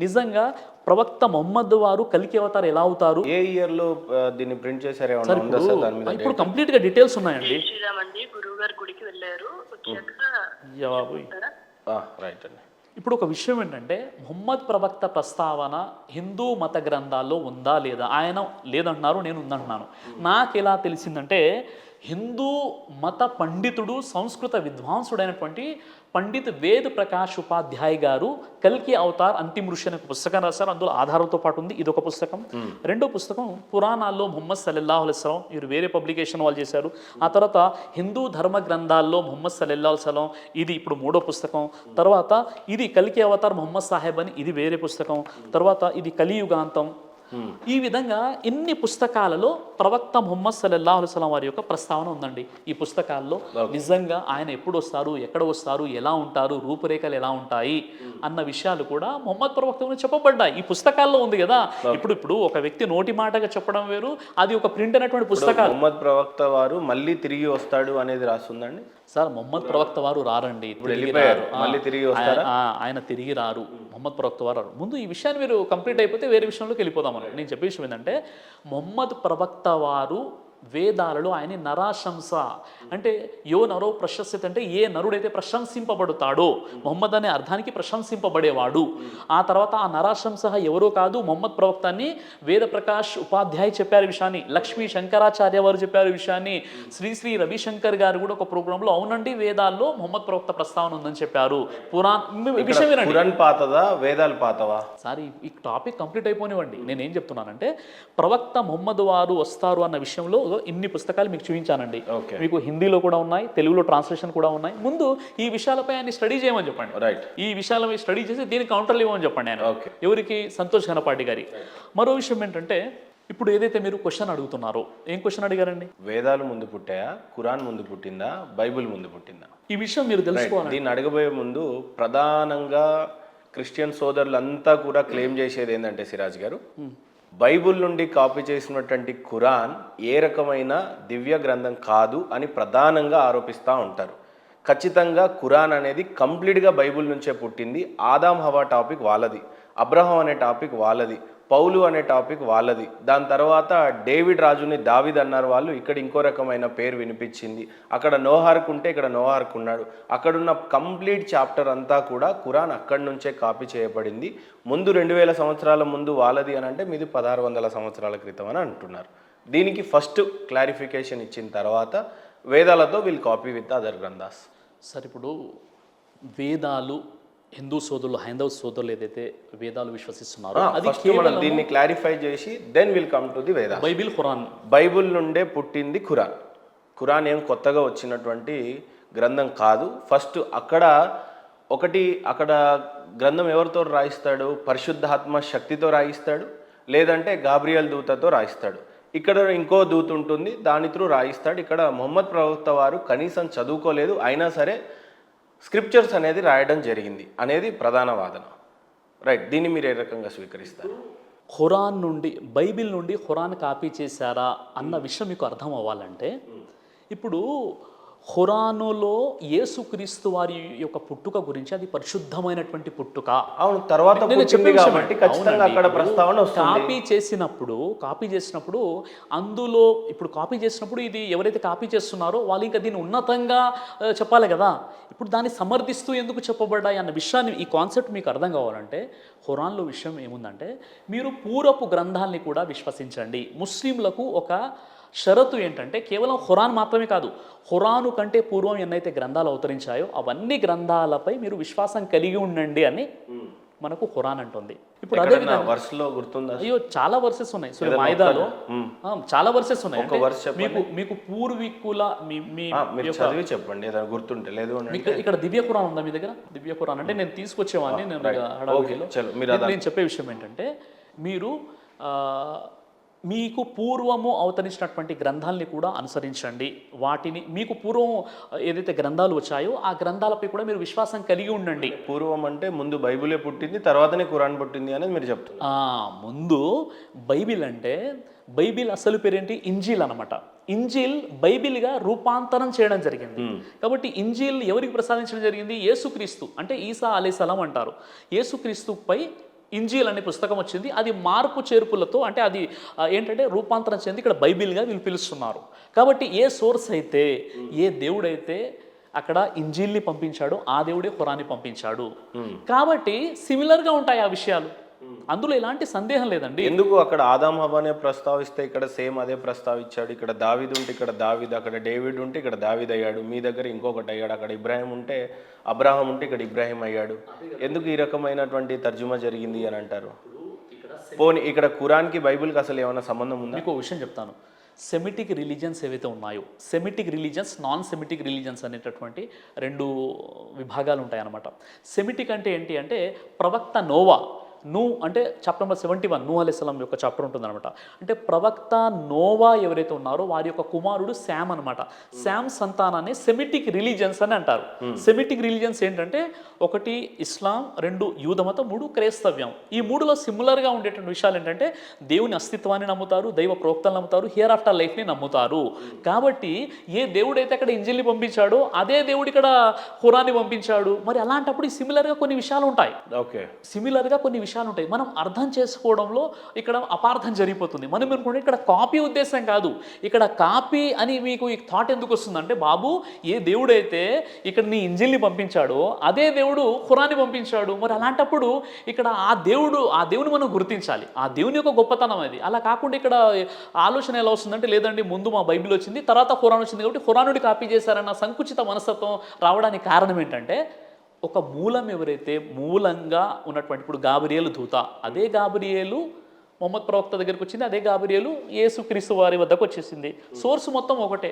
నిజంగా ప్రవక్త మొహమ్మద్ వారు కలికి అవతారు ఎలా అవుతారు? ఏ ఇయర్ లో దీన్ని ప్రింట్ చేశారు ఏమన్నా సార్ ఉందా సార్ దాని మీద ఇప్పుడు కంప్లీట్ గా డీటెయిల్స్ ఉన్నాయండి. శ్రీరామ్ అండి గురువు గారి గుడికి వెళ్ళారు, వచ్చాక రైట్ అండి. ఇప్పుడు ఒక విషయం ఏంటంటే ముహమ్మద్ ప్రవక్త ప్రస్తావన హిందూ మత గ్రంథాల్లో ఉందా లేదా? ఆయన లేదంటున్నారు, నేను ఉందంటున్నాను. నాకు ఎలా తెలిసిందంటే హిందూ మత పండితుడు సంస్కృత విద్వాంసుడైనటువంటి పండిత్ వేద్ ప్రకాష్ ఉపాధ్యాయ్ గారు కల్కి అవతార్ అంతిమ ఋషి అనే పుస్తకం రాశారు. అందులో ఆధారంతో పాటు ఉంది, ఇది ఒక పుస్తకం. రెండో పుస్తకం పురాణాల్లో ముహమ్మద్ సల్లల్లాహు అలైహి వసల్లం, ఇవి వేరే పబ్లికేషన్ వాళ్ళు చేశారు. ఆ తర్వాత హిందూ ధర్మ గ్రంథాల్లో ముహమ్మద్ సల్లల్లాహు అలైహి వసల్లం, ఇది ఇప్పుడు మూడో పుస్తకం. తర్వాత ఇది కల్కి అవతార్ ముహమ్మద్ సాహెబ్ అని, ఇది వేరే పుస్తకం. తర్వాత ఇది కలియుగాంతం. ఈ విధంగా ఇన్ని పుస్తకాలలో ప్రవక్త ముహమ్మద్ సల్లల్లాహు అలైహి వసల్లం వారి యొక్క ప్రస్తావన ఉందండి. ఈ పుస్తకాల్లో నిజంగా ఆయన ఎప్పుడు వస్తారు, ఎక్కడ వస్తారు, ఎలా ఉంటారు, రూపురేఖలు ఎలా ఉంటాయి అన్న విషయాలు కూడా ముహమ్మద్ ప్రవక్త గురించి చెప్పబడ్డాయి. ఈ పుస్తకాల్లో ఉంది కదా. ఇప్పుడు ఒక వ్యక్తి నోటి మాటగా చెప్పడం వేరు, అది ఒక ప్రింట్ అయినటువంటి పుస్తకాలు. ముహమ్మద్ ప్రవక్త వారు మళ్ళీ తిరిగి వస్తాడు అనేది రాస్తుందండి సార్. ముహమ్మద్ ప్రవక్త వారు రారండి, మళ్ళీ తిరిగి వస్తారా? ఆయన తిరిగి రారు, ముహమ్మద్ ప్రవక్త వారు రారు. ముందు ఈ విషయాన్ని మీరు కంప్లీట్ అయిపోతే వేరే విషయంలోకి వెళ్ళిపోదాం. నేను చెప్పే విషయం ఏంటంటే ముహమ్మద్ ప్రవక్త వారు వేదాలలో ఆయన నరాశంస అంటే యో నరో ప్రశస్యత అంటే ఏ నరుడైతే ప్రశంసింపబడతాడో, ముహమ్మద్ అనే అర్థానికి ప్రశంసింపబడేవాడు. ఆ తర్వాత ఆ నరాశంస ఎవరో కాదు, ముహమ్మద్ ప్రవక్తాన్ని వేద ప్రకాష్ ఉపాధ్యాయ్ చెప్పారు విషయాన్ని, లక్ష్మీ శంకరాచార్య వారు చెప్పారు విషయాన్ని, శ్రీ శ్రీ రవిశంకర్ గారు కూడా ఒక ప్రోగ్రాంలో అవునండి వేదాల్లో ముహమ్మద్ ప్రవక్త ప్రస్తావన ఉందని చెప్పారు. పురాణ్ పాతదా వేదాలు పాతవా? సార్ ఈ టాపిక్ కంప్లీట్ అయిపోనివ్వండి. నేనేం చెప్తున్నానంటే ప్రవక్త ముహమ్మద్ వారు వస్తారు అన్న విషయంలో ఇన్ని పుస్తకాలు మీకు చూపించానండి. మీకు హిందీలో కూడా ఉన్నాయి, తెలుగులో ట్రాన్స్లేషన్ కూడా ఉన్నాయి. ముందు ఈ విషయాలపై ఆయన స్టడీ చేయమని చెప్పండి. రైట్. ఈ విషయాలపై స్టడీ చేసి దీనికి కౌంటర్లు ఇవ్వమని చెప్పండి ఆయన. ఎవరికి? సంతోష్ ఘనపాటి గారి. మరో విషయం ఏంటంటే ఇప్పుడు ఏదైతే మీరు క్వశ్చన్ అడుగుతున్నారో, ఏం క్వశ్చన్ అడిగారండి? వేదాలు ముందు పుట్టాయా, ఖురాన్ ముందు పుట్టిందా, బైబిల్ ముందు పుట్టిందా? ఈ విషయం మీరు తెలుసుకోవాలి. దీన్ని అడగబోయే ముందు ప్రధానంగా క్రిస్టియన్ సోదరులంతా కూడా క్లెయిమ్ చేసేది ఏంటంటే సిరాజ్ గారు, బైబుల్ నుండి కాపీ చేసినటువంటి ఖురాన్ ఏ రకమైన దివ్య గ్రంథం కాదు అని ప్రధానంగా ఆరోపిస్తూ ఉంటారు. ఖచ్చితంగా ఖురాన్ అనేది కంప్లీట్గా బైబుల్ నుంచే పుట్టింది. ఆదాం హవా టాపిక్ వాళ్ళది, అబ్రహం అనే టాపిక్ వాళ్ళది, పౌలు అనే టాపిక్ వాళ్ళది. దాని తర్వాత డేవిడ్ రాజుని దావీద్ అన్నారు వాళ్ళు, ఇక్కడ ఇంకో రకమైన పేరు వినిపించింది. అక్కడ నోహార్కు ఉంటే ఇక్కడ నోహార్కు ఉన్నాడు. అక్కడున్న కంప్లీట్ చాప్టర్ అంతా కూడా ఖురాన్ అక్కడి నుంచే కాపీ చేయబడింది. ముందు 2000 సంవత్సరాల ముందు వాళ్ళది అని అంటే మీది 1600 సంవత్సరాల క్రితం అని అంటున్నారు. దీనికి ఫస్ట్ క్లారిఫికేషన్ ఇచ్చిన తర్వాత వేదాలతో వీల్ కాపీ విత్ అదర్ గ్రంథాస్. సార్ ఇప్పుడు వేదాలు హిందూ సోదరులు, హైందవ సోదరులు ఏదైతే వేదాలు విశ్వసిస్తున్నారో అది మనం దీన్ని క్లారిఫై చేసి then will come to the Veda. Bible, Quran. Bible నుండే పుట్టింది ఖురాన్. ఖురాన్ ఏం కొత్తగా వచ్చినటువంటి గ్రంథం కాదు. ఫస్ట్ అక్కడ గ్రంథం ఎవరితో రాయిస్తాడు? పరిశుద్ధాత్మ శక్తితో రాయిస్తాడు, లేదంటే గాబ్రియల్ దూతతో రాయిస్తాడు. ఇక్కడ ఇంకో దూత ఉంటుంది, దాని త్రూ రాయిస్తాడు. ఇక్కడ ముహమ్మద్ ప్రవక్త వారు కనీసం చదువుకోలేదు, అయినా సరే స్క్రిప్చర్స్ అనేది రాయడం జరిగింది అనేది ప్రధాన వాదన. రైట్. దీన్ని మీరు ఏ రకంగా స్వీకరిస్తారు? ఖురాన్ నుండి, బైబిల్ నుండి ఖురాన్ కాపీ చేశారా అన్న విషయం మీకు అర్థం అవ్వాలంటే ఇప్పుడు ఖురానులో యేసుక్రీస్తు వారి యొక్క పుట్టుక గురించి అది పరిశుద్ధమైనటువంటి పుట్టుక. అవును, తర్వాత కాబట్టి ఖచ్చితంగా అక్కడ ప్రస్తావన వస్తుంది. కాపీ చేసినప్పుడు అందులో ఇప్పుడు కాపీ చేసినప్పుడు ఇది ఎవరైతే కాపీ చేస్తున్నారో వాళ్ళు ఇంకా దీన్ని ఉన్నతంగా చెప్పాలి కదా. ఇప్పుడు దాన్ని సమర్థిస్తూ ఎందుకు చెప్పబడ్డాయి అన్న విషయాన్ని, ఈ కాన్సెప్ట్ మీకు అర్థం కావాలంటే ఖురాన్లో విషయం ఏముందంటే మీరు పూర్వపు గ్రంథాలని కూడా విశ్వసించండి. ముస్లింలకు ఒక షరతు ఏంటంటే కేవలం ఖురాన్ మాత్రమే కాదు, ఖురాను కంటే పూర్వం ఎన్నైతే గ్రంథాలు అవతరించాయో అవన్నీ గ్రంథాలపై మీరు విశ్వాసం కలిగి ఉండండి అని మనకు ఖురాన్ అంటుంది. ఇప్పుడు అదే గుర్తుందా? అయ్యో చాలా వర్సెస్ ఉన్నాయి. సో మాయిదాలో చాలా వర్సెస్ ఉన్నాయి. మీకు పూర్వీకుల చెప్పండి గుర్తుంటే. లేదు ఇక్కడ దివ్య ఖురాన్ ఉందా మీ దగ్గర? దివ్య ఖురాన్ అంటే నేను తీసుకొచ్చేవాడిని. నేను చెప్పే విషయం ఏంటంటే మీరు మీకు పూర్వము అవతరించినటువంటి గ్రంథాలని కూడా అనుసరించండి. వాటిని మీకు పూర్వం ఏదైతే గ్రంథాలు వచ్చాయో ఆ గ్రంథాలపై కూడా మీరు విశ్వాసం కలిగి ఉండండి. పూర్వం అంటే ముందు బైబిలే పుట్టింది, తర్వాతనే ఖురాన్ పుట్టింది అనేది మీరు చెప్తారు. ముందు బైబిల్ అంటే బైబిల్ అసలు పేరేంటి? ఇంజీల్ అనమాట. ఇంజీల్ బైబిల్గా రూపాంతరం చేయడం జరిగింది. కాబట్టి ఇంజీల్ ఎవరికి ప్రసాదించడం జరిగింది? యేసుక్రీస్తు అంటే ఈసా అలైహిస్సలాం అంటారు. యేసుక్రీస్తుపై ఇంజీల్ అనే పుస్తకం వచ్చింది. అది మార్పు చేర్పులతో అంటే అది ఏంటంటే రూపాంతరం చెంది ఇక్కడ బైబిల్గా వీళ్ళు పిలుస్తున్నారు. కాబట్టి ఏ సోర్స్ అయితే ఏ దేవుడైతే అక్కడ ఇంజీల్ని పంపించాడు ఆ దేవుడే ఖురాన్ని పంపించాడు. కాబట్టి సిమిలర్గా ఉంటాయి ఆ విషయాలు, అందులో ఎలాంటి సందేహం లేదండి. ఎందుకు అక్కడ ఆదాం హవ్వనే ప్రస్తావిస్తే ఇక్కడ సేమ్ అదే ప్రస్తావించాడు? ఇక్కడ దావీదు ఉంటే ఇక్కడ దావీద్, అక్కడ డేవిడ్ ఉంటే ఇక్కడ దావీద్ అయ్యాడు, మీ దగ్గర ఇంకొకటి అయ్యాడు, అక్కడ ఇబ్రాహిం ఉంటే అబ్రాహం ఉంటే ఇక్కడ ఇబ్రాహిం అయ్యాడు. ఎందుకు ఈ రకమైనటువంటి తర్జుమా జరిగింది అని అంటారు? పోనీ ఇక్కడ ఖురాన్కి బైబిల్కి అసలు ఏమైనా సంబంధం ఉందా? మీకు ఒక విషయం చెప్తాను. సెమిటిక్ రిలీజియన్స్ ఏవైతే ఉన్నాయో, Semitic religions, non Semitic religions అనేటటువంటి రెండు విభాగాలు ఉంటాయన్నమాట. సెమిటిక్ అంటే ఏంటి అంటే ప్రవక్త నోవా, అంటే చాప్టర్ నెంబర్ 71 నూహ్ అలైహిస్సలాం యొక్క చాప్టర్ ఉంటుందన్నమాట. అంటే ప్రవక్త నోవా ఎవరైతే ఉన్నారో వారి యొక్క కుమారుడు శామ్ అనమాట. శామ్ సంతానాన్ని సెమిటిక్ రిలీజియన్స్ అని అంటారు. సెమిటిక్ రిలీజియన్స్ ఏంటంటే ఒకటి ఇస్లాం, 2 యూదమతం, 3 క్రైస్తవ్యం. ఈ 3లో సిమిలర్గా ఉండేటువంటి విషయాలు ఏంటంటే దేవుని అస్తిత్వాన్ని నమ్ముతారు, దైవ ప్రోక్తలు నమ్ముతారు, హియర్ ఆఫ్టర్ లైఫ్ని నమ్ముతారు. కాబట్టి ఏ దేవుడైతే అక్కడ ఇంజిల్ని పంపించాడో అదే దేవుడు ఇక్కడ ఖురాన్ని పంపించాడు. మరి అలాంటప్పుడు ఈ సిమిలర్గా కొన్ని విషయాలు ఉంటాయి. ఓకే, సిమిలర్గా కొన్ని విషయాలు ఉంటాయి. మనం అర్థం చేసుకోవడంలో ఇక్కడ అపార్థం జరిగిపోతుంది. మనం అనుకుంటే ఇక్కడ కాపీ ఉద్దేశం కాదు. ఇక్కడ కాపీ అని మీకు ఈ థాట్ ఎందుకు వస్తుందంటే, బాబు ఏ దేవుడైతే ఇక్కడ నీ ఇంజిల్ని పంపించాడో అదే దేవుడు ఖురాన్ని పంపించాడు. మరి అలాంటప్పుడు ఇక్కడ ఆ దేవుని మనం గుర్తించాలి. ఆ దేవుని యొక్క గొప్పతనం అది. అలా కాకుండా ఇక్కడ ఆలోచన ఎలా వస్తుందంటే, లేదండి ముందు మా బైబిల్ వచ్చింది తర్వాత ఖురాన్ వచ్చింది కాబట్టి ఖురానుడి కాపీ చేశారన్న సంకుచిత మనస్తత్వం రావడానికి కారణం ఏంటంటే, ఒక మూలం ఎవరైతే మూలంగా ఉన్నటువంటి, ఇప్పుడు గాబ్రియేలు దూత, అదే గాబ్రియేలు మొహమ్మద్ ప్రవక్త దగ్గరికి వచ్చింది, అదే గాబ్రియేలు యేసుక్రీస్తు వారి వద్దకు వచ్చేసింది. సోర్స్ మొత్తం ఒకటే.